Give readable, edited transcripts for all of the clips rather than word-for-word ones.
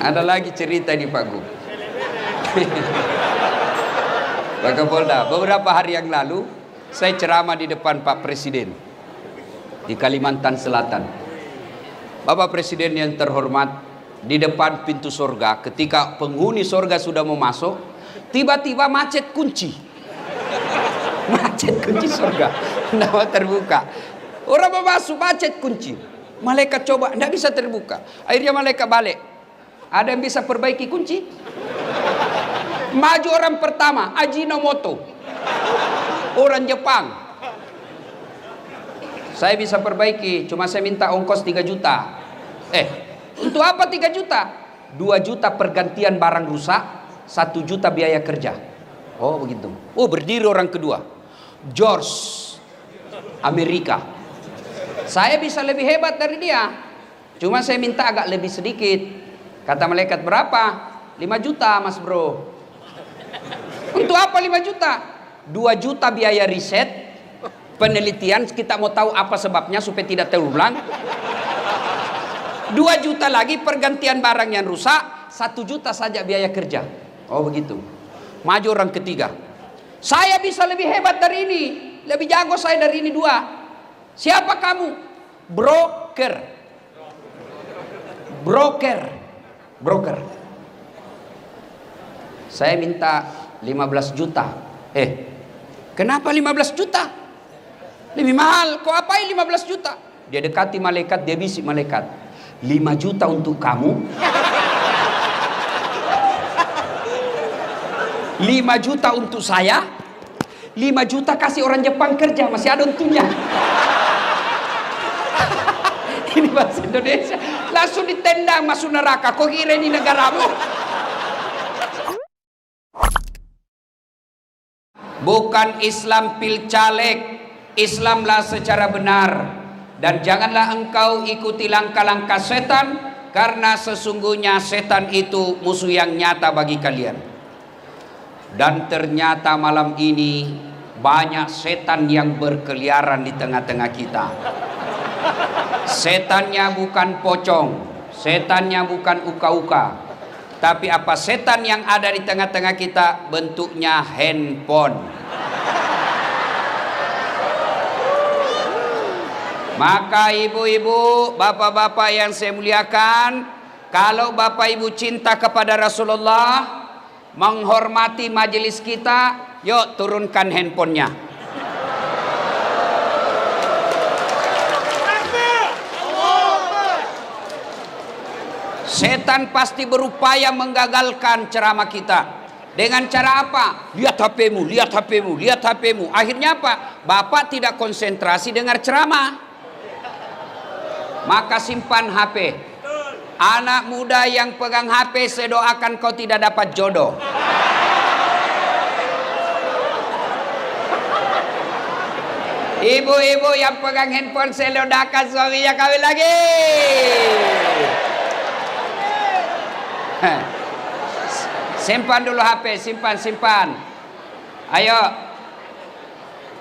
Ada lagi cerita di Pak Gub. Pak Kapolda, beberapa hari yang lalu saya ceramah di depan Pak Presiden di Kalimantan Selatan. Bapak Presiden yang terhormat, di depan pintu surga, ketika penghuni surga sudah mau masuk, tiba-tiba macet kunci. Macet kunci surga, tidak mau terbuka. Orang mau masuk, macet kunci. Malaikat coba, tidak bisa terbuka. Akhirnya malaikat balik. Ada yang bisa perbaiki kunci? Maju orang pertama, Ajinomoto, orang Jepang. Saya bisa perbaiki, cuma saya minta ongkos 3 juta. Untuk apa 3 juta? 2 juta pergantian barang rusak, 1 juta biaya kerja. Oh begitu. Oh, berdiri orang kedua, George, Amerika. Saya bisa lebih hebat dari dia, cuma saya minta agak lebih sedikit. Kata malaikat, berapa? 5 juta mas bro. Untuk apa 5 juta? 2 juta biaya riset, penelitian, kita mau tahu apa sebabnya supaya tidak terulang. 2 juta lagi pergantian barang yang rusak, 1 juta saja biaya kerja. Oh begitu. Maju orang ketiga. Saya bisa lebih hebat dari ini, lebih jago saya dari ini 2. Siapa kamu? Broker. Saya minta 15 juta. Kenapa 15 juta? Lebih mahal. Kok apain 15 juta? Dia dekati malaikat, dia bisik malaikat, 5 juta untuk kamu, 5 juta untuk saya, 5 juta kasih orang Jepang kerja, masih ada untungnya. Ini bahasa Indonesia, langsung ditendang masuk neraka. Kok kira ini negaramu? Bukan Islam pil caleg, Islamlah secara benar. Dan janganlah engkau ikuti langkah-langkah setan, karena sesungguhnya setan itu musuh yang nyata bagi kalian. Dan ternyata malam ini banyak setan yang berkeliaran di tengah-tengah kita. Setannya bukan pocong, setannya bukan uka-uka, tapi apa setan yang ada di tengah-tengah kita? Bentuknya handphone. Maka ibu-ibu, bapak-bapak yang saya muliakan, kalau bapak ibu cinta kepada Rasulullah, menghormati majelis kita, yuk turunkan handphonenya. Setan pasti berupaya menggagalkan ceramah kita. Dengan cara apa? Lihat HP-mu, lihat HP-mu, lihat HP-mu. Akhirnya apa? Bapak tidak konsentrasi dengar ceramah. Maka simpan HP. Anak muda yang pegang HP, saya doakan kau tidak dapat jodoh. Ibu-ibu yang pegang handphone, saya doakan suaminya kawin lagi. Simpan dulu HP, simpan. Ayo.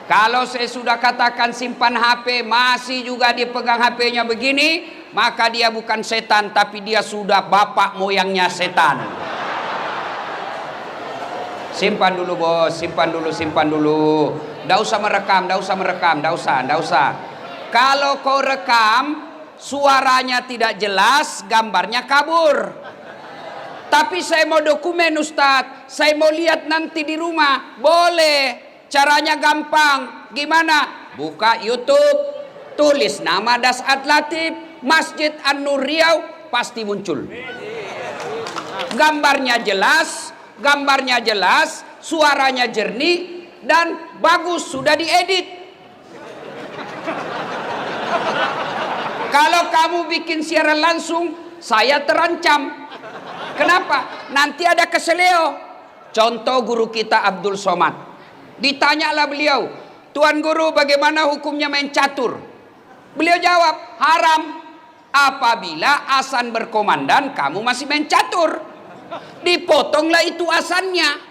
Kalau saya sudah katakan simpan HP, masih juga dipegang HP-nya begini, maka dia bukan setan, tapi dia sudah bapak moyangnya setan. Simpan dulu bos, simpan dulu. Nggak usah merekam, nggak usah. Kalau kau rekam, suaranya tidak jelas, gambarnya kabur. Tapi saya mau dokumen Ustadz, saya mau lihat nanti di rumah. Boleh, caranya gampang. Gimana? Buka YouTube, tulis nama Dasat Latif, Masjid An-Nur Riau, pasti muncul. Gambarnya jelas, suaranya jernih, dan bagus, sudah diedit. Kalau kamu bikin siaran langsung, saya terancam. Kenapa? Nanti ada keseleo. Contoh guru kita Abdul Somad. Ditanyalah beliau, Tuan Guru bagaimana hukumnya main catur? Beliau jawab, haram. Apabila azan berkomandan kamu masih main catur. Dipotonglah itu azannya.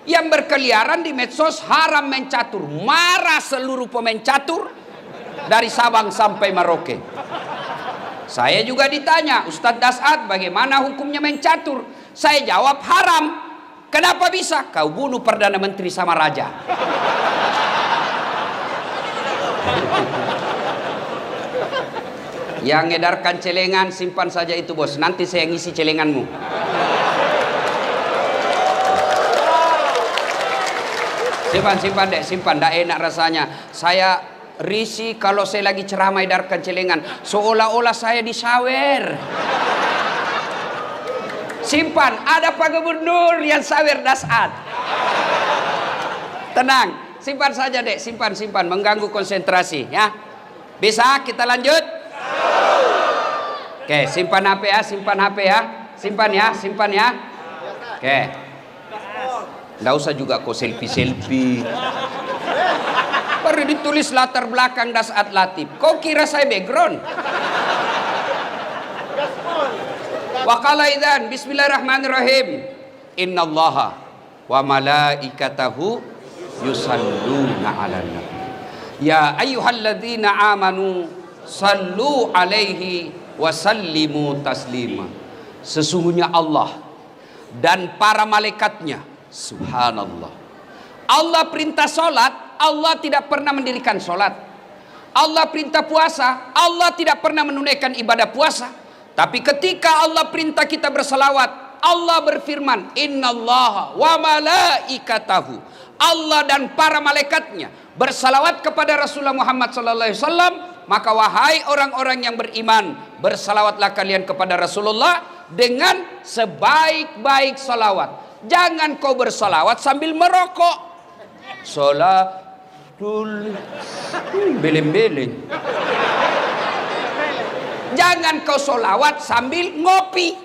Yang berkeliaran di medsos haram main catur. Marah seluruh pemain catur dari Sabang sampai Merauke. Saya juga ditanya, Ustadz Das'ad bagaimana hukumnya main catur? Saya jawab haram. Kenapa bisa? Kau bunuh Perdana Menteri sama Raja. Yang ngedarkan celengan simpan saja itu bos, nanti saya ngisi celenganmu. Simpan dek, simpan, tidak enak rasanya. Saya risih kalau saya lagi ceramah edarkan celengan, seolah-olah saya disawer. Simpan, ada Pak Gubernur yang sawer Das'ad. Tenang, simpan saja dek, simpan, mengganggu konsentrasi ya. Bisa kita lanjut? Oke, simpan HP ya, simpan ya. Oke. Nggak usah juga kok selfie. Baru ditulis latar belakang Das'ad Latif. Kau kira saya background? Wa qala idzan bismillahirrahmanirrahim. Innallaha wa malaikatahu yusalluna 'alan nabi. Ya ayyuhalladzina amanu sallu 'alaihi wa sallimu taslima. Sesungguhnya Allah dan para malaikatnya, subhanallah. Allah perintah solat, Allah tidak pernah mendirikan solat. Allah perintah puasa, Allah tidak pernah menunaikan ibadah puasa. Tapi ketika Allah perintah kita berselawat, Allah berfirman, innallaha wa malaikatahu. Allah dan para malaikatnya bersalawat kepada Rasulullah Muhammad sallallahu alaihi wasallam. Maka wahai orang-orang yang beriman, bersalawatlah kalian kepada Rasulullah dengan sebaik-baik salawat. Jangan kau bersalawat sambil merokok. Salatul beleng-beleng. Jangan kau solawat sambil ngopi.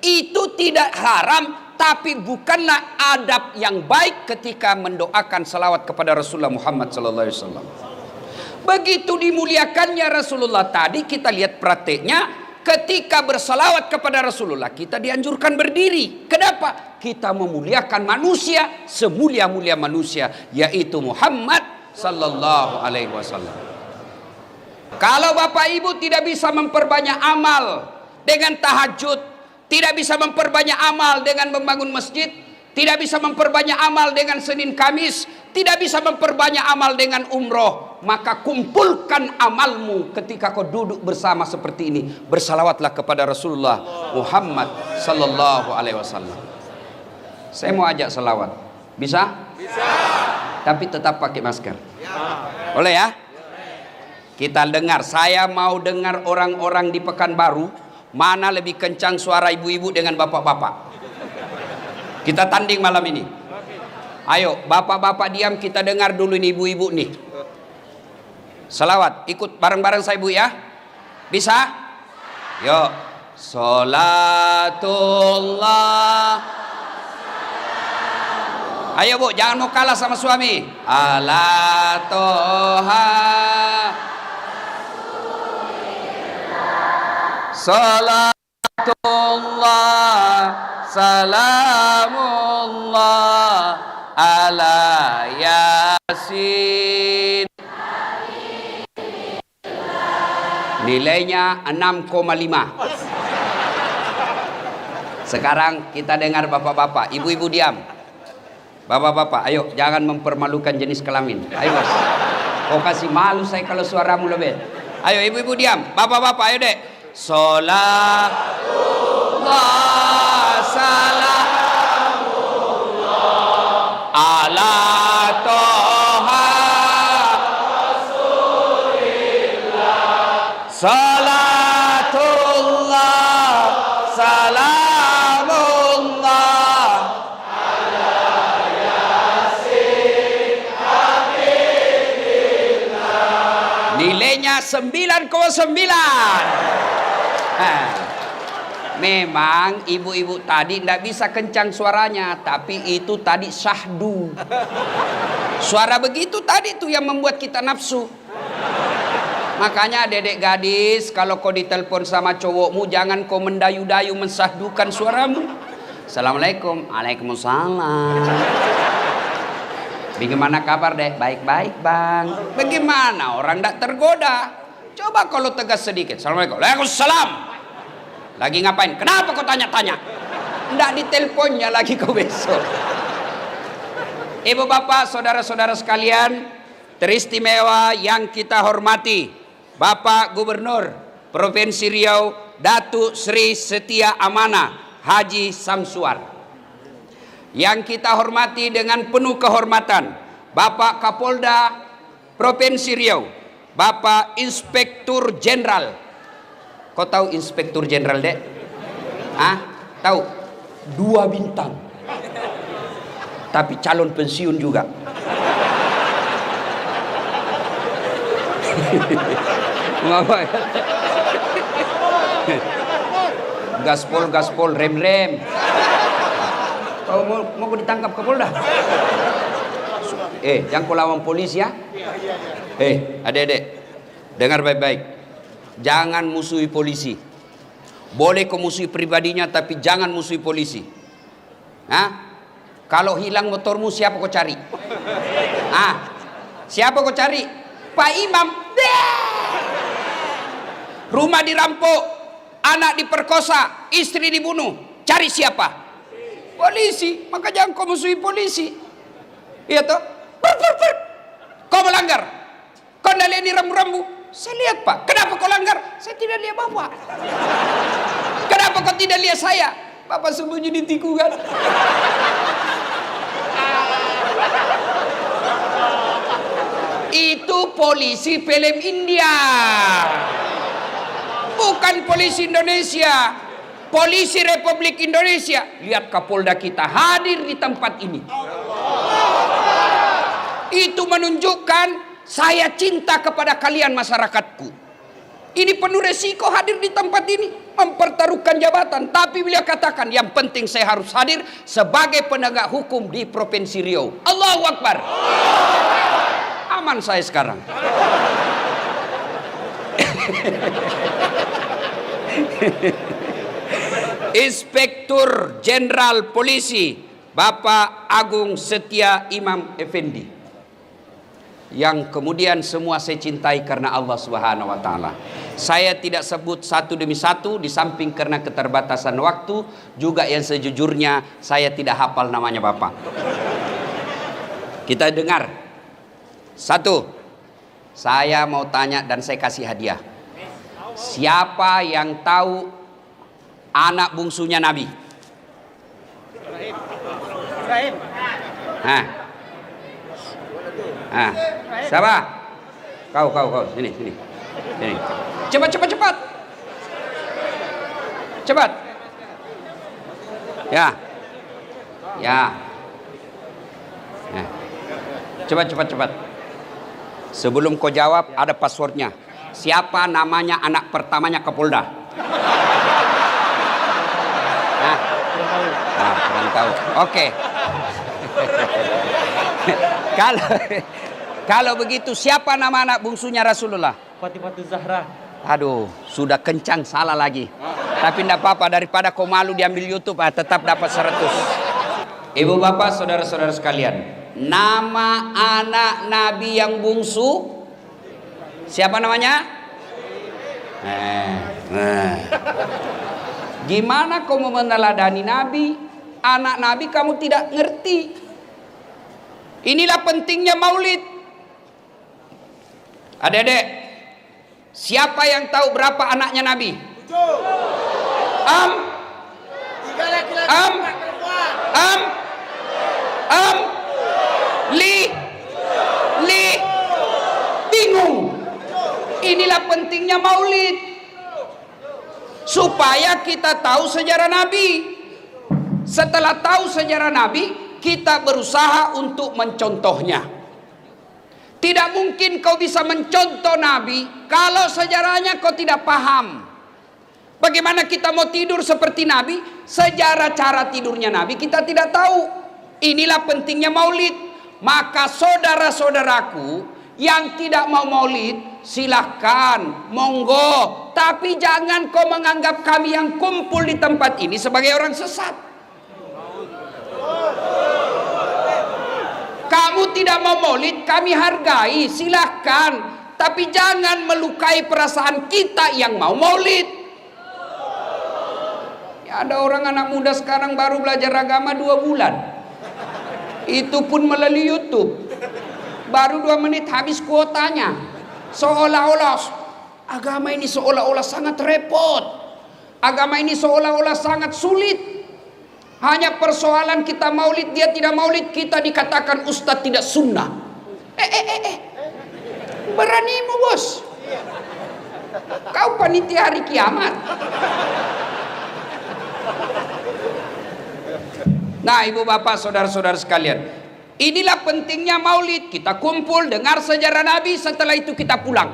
Itu tidak haram, tapi bukanlah adab yang baik ketika mendoakan salawat kepada Rasulullah Muhammad sallallahu alaihi wasallam. Begitu dimuliakannya Rasulullah tadi, kita lihat prakteknya. Ketika bersalawat kepada Rasulullah, kita dianjurkan berdiri. Kenapa? Kita memuliakan manusia semulia-mulia manusia, yaitu Muhammad sallallahu alaihi wasallam. Kalau Bapak Ibu tidak bisa memperbanyak amal dengan tahajud, tidak bisa memperbanyak amal dengan membangun masjid, tidak bisa memperbanyak amal dengan Senin Kamis, tidak bisa memperbanyak amal dengan umroh, maka kumpulkan amalmu ketika kau duduk bersama seperti ini. Bersalawatlah kepada Rasulullah Muhammad sallallahu alaihi wasallam. Saya mau ajak salawat. Bisa? Bisa. Tapi tetap pakai masker. Ya. Boleh ya? Kita dengar, saya mau dengar orang-orang di Pekanbaru mana lebih kencang suara ibu-ibu dengan bapak-bapak. Kita tanding malam ini. Ayo, bapak-bapak diam, kita dengar dulu ini ibu-ibu nih. Salawat, ikut bareng-bareng saya Bu ya. Bisa? Yuk. Salatullah. Ayo Bu, jangan mau kalah sama suami. Ala toha. Salatullah. Salamullah ala Yasin. Nilainya 6,5. Sekarang kita dengar bapak-bapak, ibu-ibu diam. Bapak-bapak, ayo jangan mempermalukan jenis kelamin. Ayo bos. Kau kasih malu saya kalau suaramu lebih. Ayo ibu-ibu diam. Bapak-bapak ayo dek. Salatullah salamullah ala toha Rasulillah. Salatullah salamullah ala Yasin Habibillah. Nilainya 9,9. Memang ibu-ibu tadi tidak bisa kencang suaranya, tapi itu tadi syahdu. Suara begitu tadi tuh yang membuat kita nafsu. Makanya dedek gadis, kalau kau ditelepon sama cowokmu, jangan kau mendayu-dayu mensahdukan suaramu. Assalamualaikum. Waalaikumsalam. Bagaimana kabar dek? Baik-baik bang. Bagaimana orang tidak tergoda? Coba kalau tegas sedikit. Assalamualaikum. Waalaikumsalam. Lagi ngapain? Kenapa kau tanya-tanya? Nggak diteleponnya lagi kau besok. Ibu bapak, saudara-saudara sekalian, teristimewa yang kita hormati, Bapak Gubernur Provinsi Riau, Datuk Sri Setia Amanah Haji Samsuar. Yang kita hormati dengan penuh kehormatan, Bapak Kapolda Provinsi Riau, Bapak Inspektur Jenderal. Kau tahu Inspektur Jenderal, Dek? Ah, tahu? 2 bintang. Tapi calon pensiun juga. Ngapa ya? Gaspol, rem. Kau mau ditangkap Kapolda? Jangan kau lawan polisi ya. Adik-adik, dengar baik-baik. Jangan musuhi polisi. Boleh kau musuhi pribadinya, tapi jangan musuhi polisi. Kalau hilang motormu, siapa kau cari? Siapa kau cari? Pak Imam. Rumah dirampok, anak diperkosa, istri dibunuh. Cari siapa? Polisi. Maka jangan kau musuhi polisi. Iya toh? Kau melanggar. Kau tidak lihat ini rambu-rambu. Saya lihat, Pak. Kenapa kau langgar? Saya tidak lihat Bapak. Kenapa kau tidak lihat saya? Bapak sembunyi di tikungan. Itu polisi film India, bukan polisi Indonesia. Polisi Republik Indonesia. Lihat Kapolda kita hadir di tempat ini. Itu menunjukkan saya cinta kepada kalian masyarakatku. Ini penuh resiko hadir di tempat ini, mempertaruhkan jabatan. Tapi beliau katakan, yang penting saya harus hadir sebagai penegak hukum di Provinsi Riau. Allahu Akbar. Aman saya sekarang. Inspektur Jenderal Polisi Bapak Agung Setia Imam Effendi, yang kemudian semua saya cintai karena Allah Subhanahu wa taala. Saya tidak sebut satu demi satu, di samping karena keterbatasan waktu, juga yang sejujurnya saya tidak hafal namanya Bapak. Kita dengar. Satu, saya mau tanya dan saya kasih hadiah. Siapa yang tahu anak bungsunya Nabi? Ibrahim. Siapa? Kau. Sini. Cepat. Cepat. Ya. Cepat. Sebelum kau jawab, ada passwordnya. Siapa namanya anak pertamanya Kapolda? Kurang tahu. Oke. Kalau begitu, siapa nama anak bungsunya Rasulullah? Fatimah Zahra. Aduh, sudah kencang, salah lagi. Tapi tidak apa-apa, daripada kau malu diambil YouTube, tetap dapat 100. Ibu bapak, saudara-saudara sekalian, nama anak Nabi yang bungsu, siapa namanya? Gimana kau mau meneladani Nabi? Anak Nabi kamu tidak ngerti. Inilah pentingnya maulid. Adik-adik, siapa yang tahu berapa anaknya Nabi? 7. 3 laki-laki, 4 perempuan. Bingung. Inilah pentingnya maulid, supaya kita tahu sejarah Nabi. Setelah tahu sejarah Nabi, kita berusaha untuk mencontohnya. Tidak mungkin kau bisa mencontoh Nabi kalau sejarahnya kau tidak paham. Bagaimana kita mau tidur seperti Nabi, sejarah cara tidurnya Nabi kita tidak tahu. Inilah pentingnya maulid. Maka saudara-saudaraku yang tidak mau maulid, silahkan, monggo. Tapi jangan kau menganggap kami yang kumpul di tempat ini sebagai orang sesat. Kamu tidak mau maulid, kami hargai, silahkan. tapi jangan melukai perasaan kita yang mau maulid. Ya, ada orang anak muda sekarang baru belajar agama 2 bulan. Itu pun melalui YouTube. Baru 2 menit habis kuotanya. Seolah-olah agama ini seolah-olah sangat repot. Agama ini seolah-olah sangat sulit. Hanya persoalan kita maulid, dia tidak maulid, kita dikatakan ustadz tidak sunnah. Beranimu bos. Kau panitia hari kiamat. Nah, ibu bapak, saudara-saudara sekalian, inilah pentingnya maulid. Kita kumpul, dengar sejarah Nabi, setelah itu kita pulang.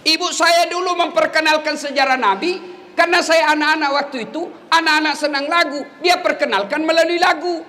Ibu saya dulu memperkenalkan sejarah Nabi, karena saya anak-anak waktu itu, anak-anak senang lagu, dia perkenalkan melalui lagu.